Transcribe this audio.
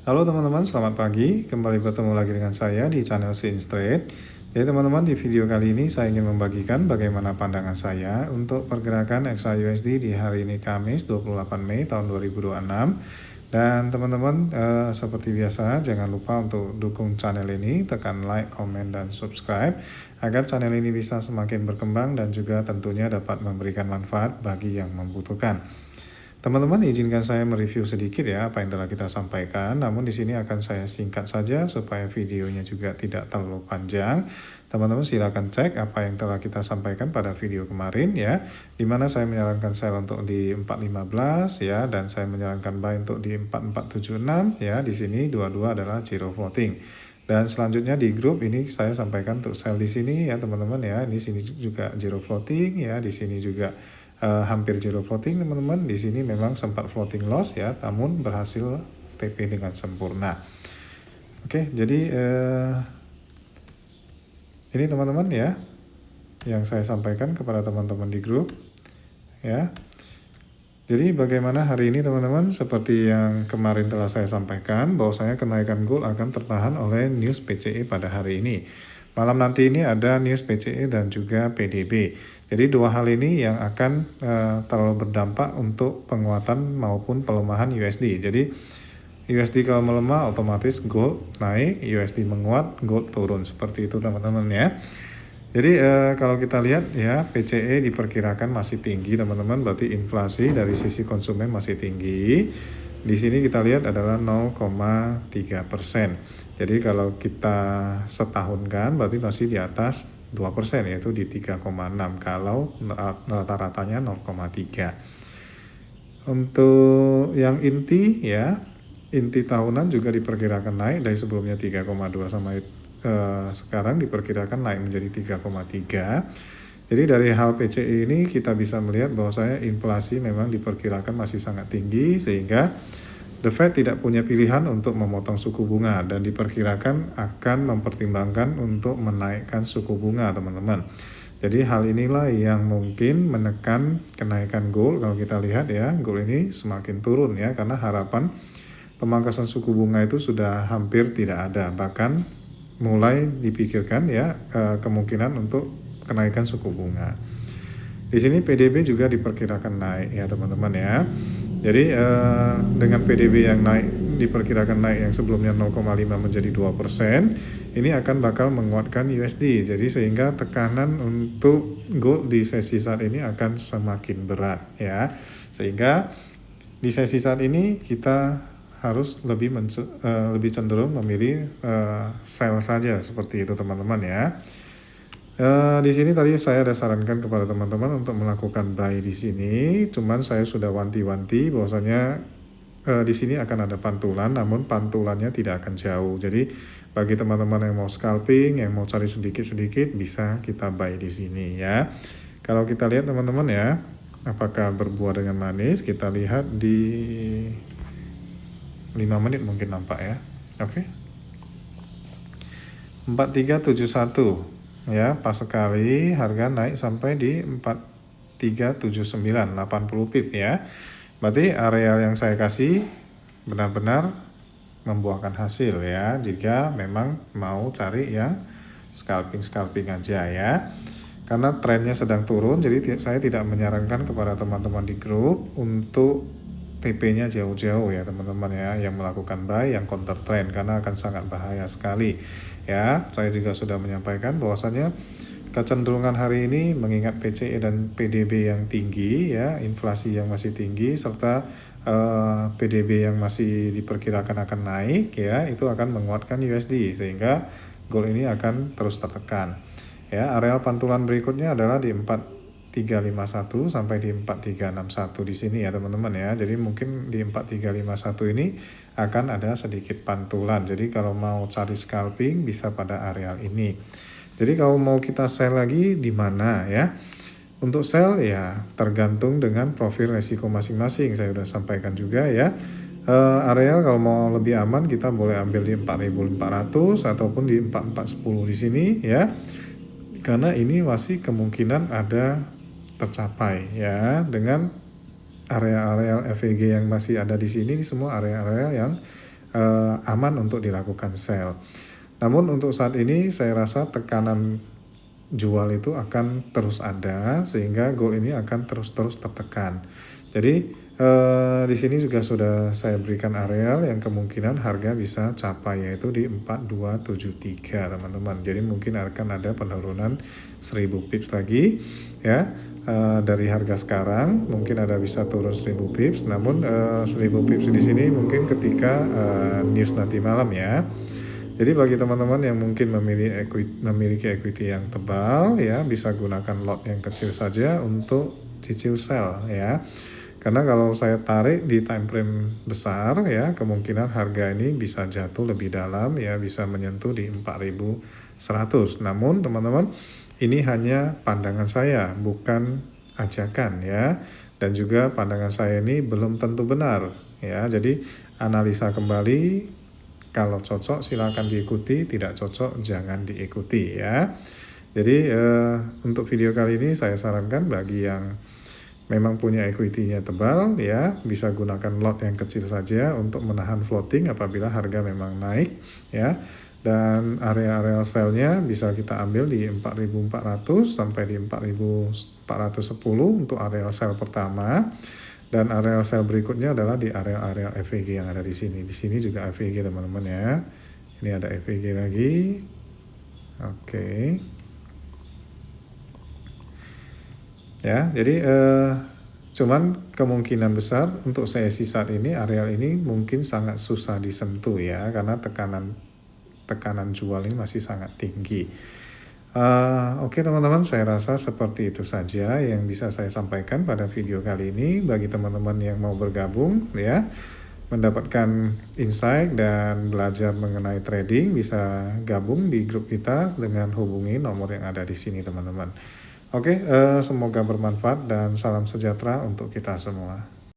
Halo teman-teman, selamat pagi. Kembali bertemu lagi dengan saya di channel Sin Trade. Jadi teman-teman, di video kali ini saya ingin membagikan bagaimana pandangan saya untuk pergerakan XAUSD di hari ini Kamis 28 Mei tahun 2026. Dan teman-teman, seperti biasa jangan lupa untuk dukung channel ini, tekan like, komen, dan subscribe agar channel ini bisa semakin berkembang dan juga tentunya dapat memberikan manfaat bagi yang membutuhkan. Teman-teman, izinkan saya mereview sedikit ya apa yang telah kita sampaikan. Namun di sini akan saya singkat saja supaya videonya juga tidak terlalu panjang. Teman-teman silakan cek apa yang telah kita sampaikan pada video kemarin ya, di mana saya menyarankan sell untuk di 415 ya, dan saya menyarankan buy untuk di 4476 ya. Di sini dua-dua adalah zero floating. Dan selanjutnya di grup ini saya sampaikan untuk sell di sini ya teman-teman ya. Di sini juga zero floating ya, di sini juga hampir zero floating teman-teman. Di sini memang sempat floating loss ya, namun berhasil TP dengan sempurna. Oke, jadi ini teman-teman ya yang saya sampaikan kepada teman-teman di grup ya. Jadi bagaimana hari ini teman-teman, seperti yang kemarin telah saya sampaikan bahwasanya kenaikan gold akan tertahan oleh news PCE pada hari ini. Malam nanti ini ada news PCE dan juga PDB. Jadi dua hal ini yang akan terlalu berdampak untuk penguatan maupun pelemahan USD. Jadi USD kalau melemah otomatis gold naik, USD menguat, gold turun. Seperti itu teman-teman ya. Jadi kalau kita lihat ya, PCE diperkirakan masih tinggi teman-teman, berarti inflasi dari sisi konsumen masih tinggi. Di sini kita lihat adalah 0,3%. Jadi kalau kita setahunkan berarti masih di atas 2%, yaitu di 3,6 kalau rata-ratanya 0,3. Untuk yang inti ya, inti tahunan juga diperkirakan naik dari sebelumnya 3,2 sama sekarang diperkirakan naik menjadi 3,3. Jadi dari hal PCE ini kita bisa melihat bahwasanya inflasi memang diperkirakan masih sangat tinggi, sehingga The Fed tidak punya pilihan untuk memotong suku bunga dan diperkirakan akan mempertimbangkan untuk menaikkan suku bunga teman-teman. Jadi hal inilah yang mungkin menekan kenaikan gold. Kalau kita lihat ya, gold ini semakin turun ya, karena harapan pemangkasan suku bunga itu sudah hampir tidak ada, bahkan mulai dipikirkan ya kemungkinan untuk kenaikan suku bunga. Di sini PDB juga diperkirakan naik ya teman-teman ya. Jadi dengan PDB yang naik, diperkirakan naik yang sebelumnya 0,5 menjadi 2%, ini akan bakal menguatkan USD. Jadi sehingga tekanan untuk gold di sesi saat ini akan semakin berat ya. Sehingga di sesi saat ini kita harus lebih cenderung memilih sell saja, seperti itu teman-teman ya. Di sini tadi saya ada sarankan kepada teman-teman untuk melakukan buy di sini. Cuman saya sudah wanti-wanti bahwasanya di sini akan ada pantulan, namun pantulannya tidak akan jauh. Jadi bagi teman-teman yang mau scalping, yang mau cari sedikit-sedikit, bisa kita buy di sini ya. Kalau kita lihat teman-teman ya, apakah berbuah dengan manis? Kita lihat di 5 menit mungkin nampak ya. Oke. 4371 ya, pas sekali harga naik sampai di 4379, 80 pip ya. Berarti area yang saya kasih benar-benar membuahkan hasil ya, jika memang mau cari yang scalping aja ya. Karena trennya sedang turun, jadi saya tidak menyarankan kepada teman-teman di grup untuk TP-nya jauh-jauh ya teman-teman ya, yang melakukan buy yang counter trend, karena akan sangat bahaya sekali ya. Saya juga sudah menyampaikan bahwasanya kecenderungan hari ini mengingat PCE dan PDB yang tinggi ya, inflasi yang masih tinggi, serta PDB yang masih diperkirakan akan naik ya, itu akan menguatkan USD sehingga gold ini akan terus tertekan ya. Areal pantulan berikutnya adalah di 4351 sampai di 4361 di sini ya teman-teman ya. Jadi mungkin di 4351 ini akan ada sedikit pantulan. Jadi kalau mau cari scalping bisa pada areal ini. Jadi kalau mau kita sell lagi di mana ya? Untuk sell ya tergantung dengan profil resiko masing-masing. Saya sudah sampaikan juga ya. Areal kalau mau lebih aman kita boleh ambil di 4400 ataupun di 4410 di sini ya. Karena ini masih kemungkinan ada tercapai ya, dengan area-area FEG yang masih ada di sini. Ini semua area-area yang aman untuk dilakukan sell. Namun untuk saat ini saya rasa tekanan jual itu akan terus ada sehingga gold ini akan terus-terus tertekan. Jadi di sini juga sudah saya berikan areal yang kemungkinan harga bisa capai, yaitu di 4273 teman-teman. Jadi mungkin akan ada penurunan 1000 pips lagi ya. Dari harga sekarang mungkin ada bisa turun 1000 pips, namun 1000 pips di sini mungkin ketika news nanti malam ya. Jadi bagi teman-teman yang mungkin memiliki equity yang tebal ya, bisa gunakan lot yang kecil saja untuk cicil sell ya. Karena kalau saya tarik di time frame besar ya, kemungkinan harga ini bisa jatuh lebih dalam ya, bisa menyentuh di 4100. Namun teman-teman, ini hanya pandangan saya, bukan ajakan ya. Dan juga pandangan saya ini belum tentu benar ya. Jadi analisa kembali, kalau cocok silakan diikuti, tidak cocok jangan diikuti ya. Jadi untuk video kali ini saya sarankan bagi yang memang punya equity-nya tebal ya, bisa gunakan lot yang kecil saja untuk menahan floating apabila harga memang naik ya. Dan area-area sell-nya bisa kita ambil di 4400 sampai di 4410 untuk area sell pertama. Dan area sell berikutnya adalah di area-area FVG yang ada di sini. Di sini juga FVG teman-teman ya. Ini ada FVG lagi. Oke. Ya, jadi cuman kemungkinan besar untuk sesi saat ini areal ini mungkin sangat susah disentuh ya, karena tekanan jual ini masih sangat tinggi. Oke teman-teman, saya rasa seperti itu saja yang bisa saya sampaikan pada video kali ini. Bagi teman-teman yang mau bergabung ya, mendapatkan insight dan belajar mengenai trading, bisa gabung di grup kita dengan hubungi nomor yang ada di sini teman-teman. Oke, semoga bermanfaat dan salam sejahtera untuk kita semua.